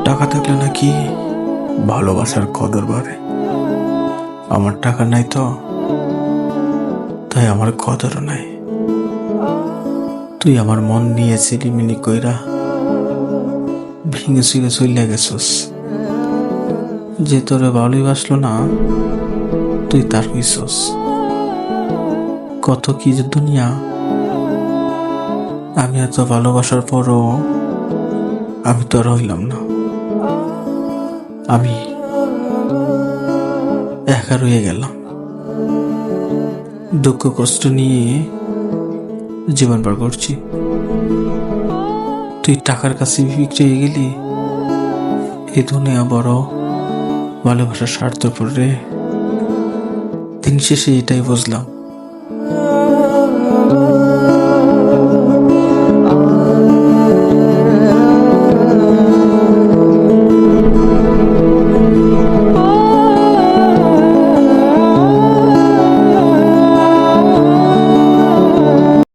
টাকা থাকলে নাকি ভালোবাসার কদর বাড়ে। আমার টাকা নাই তো, তাই আমার কদরও নাই। তুই আমার মন নিয়ে ছিলিমিনি কইরা ভেঙে চুরে চলে গেছস। যে তোরে ভালোবাসলো না, তুই তার হইছস। কত কি যে দুনিয়া। আমি এত ভালোবাসার পরও আমি তো আর হইলাম না। আমি একা রয়ে গেলাম, দুঃখ কষ্ট নিয়ে জীবন পার করছি। তুই টাকার কাছে বিক্রি হয়ে গেলি। এই দুনিয়া বড় ভালোবাসার স্বার্থপর রে। দিন শেষে এটাই বুঝলাম,